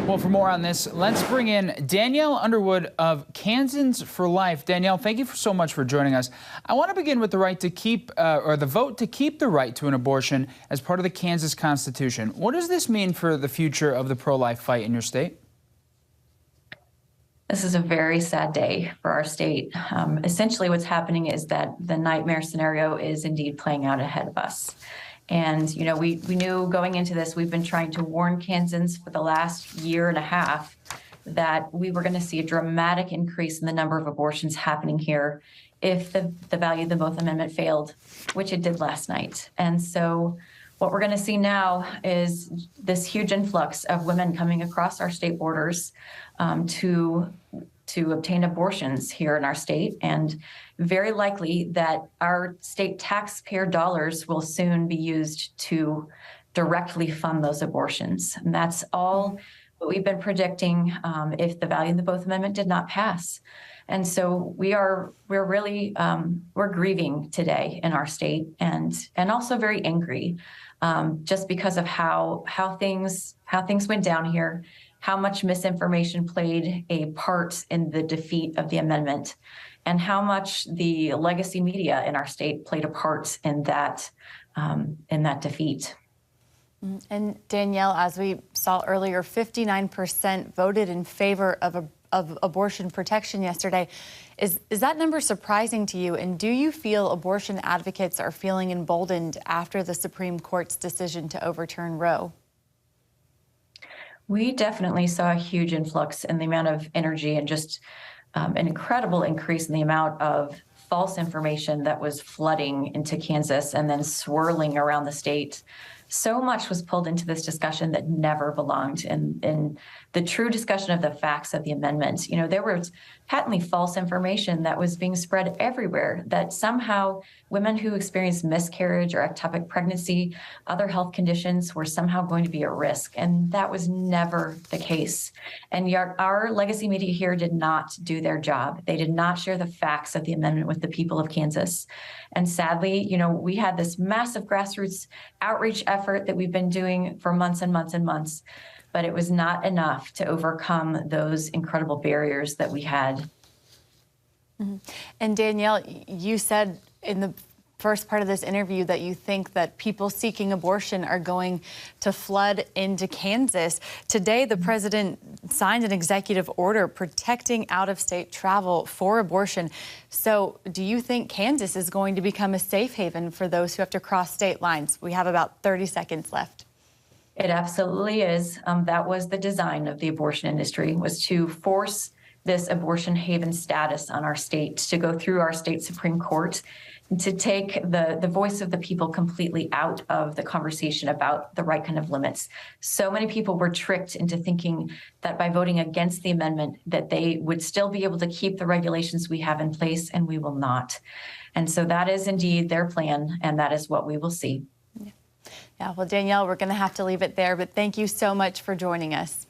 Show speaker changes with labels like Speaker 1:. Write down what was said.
Speaker 1: Well, for more on this, let's bring in Danielle Underwood of Kansans for Life. Danielle, thank you so much for joining us. I want to begin with the right to keep, or the vote to keep the right to an abortion as part of the Kansas Constitution. What does this mean for the future of the pro-life fight in your state?
Speaker 2: This is a very sad day for our state. Essentially, what's happening is that the nightmare scenario is indeed playing out ahead of us. And, you know, we knew going into this, we've been trying to warn Kansans for the last year and a half that we were going to see a dramatic increase in the number of abortions happening here if the value of the Both Amendment failed, which it did last night. And so what we're going to see now is this huge influx of women coming across our state borders to obtain abortions here in our state, and very likely that our state taxpayer dollars will soon be used to directly fund those abortions. And that's all what we've been predicting if the value of the Both Amendment did not pass. And so we're really grieving today in our state, and also very angry just because of how things went down here, how much misinformation played a part in the defeat of the amendment, and how much the legacy media in our state played a part in that defeat.
Speaker 3: And Danielle, as we saw earlier, 59% voted in favor of abortion protection yesterday. Is that number surprising to you? And do you feel abortion advocates are feeling emboldened after the Supreme Court's decision to overturn Roe?
Speaker 2: We definitely saw a huge influx in the amount of energy and just an incredible increase in the amount of false information that was flooding into Kansas and then swirling around the state. So much was pulled into this discussion that never belonged in the true discussion of the facts of the amendment. You know, there was patently false information that was being spread everywhere, that somehow women who experienced miscarriage or ectopic pregnancy, other health conditions, were somehow going to be at risk. And that was never the case. And our legacy media here did not do their job. They did not share the facts of the amendment with the people of Kansas. And sadly, you know, we had this massive grassroots outreach effort that we've been doing for months and months and months, but it was not enough to overcome those incredible barriers that we had.
Speaker 3: Mm-hmm. And Danielle, you said in the first part of this interview that you think that people seeking abortion are going to flood into Kansas. Today, the president signed an executive order protecting out-of-state travel for abortion. So do you think Kansas is going to become a safe haven for those who have to cross state lines? We have about 30 seconds left.
Speaker 2: It absolutely is. That was the design of the abortion industry, was to force this abortion haven status on our state, to go through our state Supreme Court, to take the voice of the people completely out of the conversation about the right kind of limits. So many people were tricked into thinking that by voting against the amendment that they would still be able to keep the regulations we have in place, and we will not. And so that is indeed their plan, and that is what we will see.
Speaker 3: Yeah, well, Danielle, we're going to have to leave it there, but thank you so much for joining us.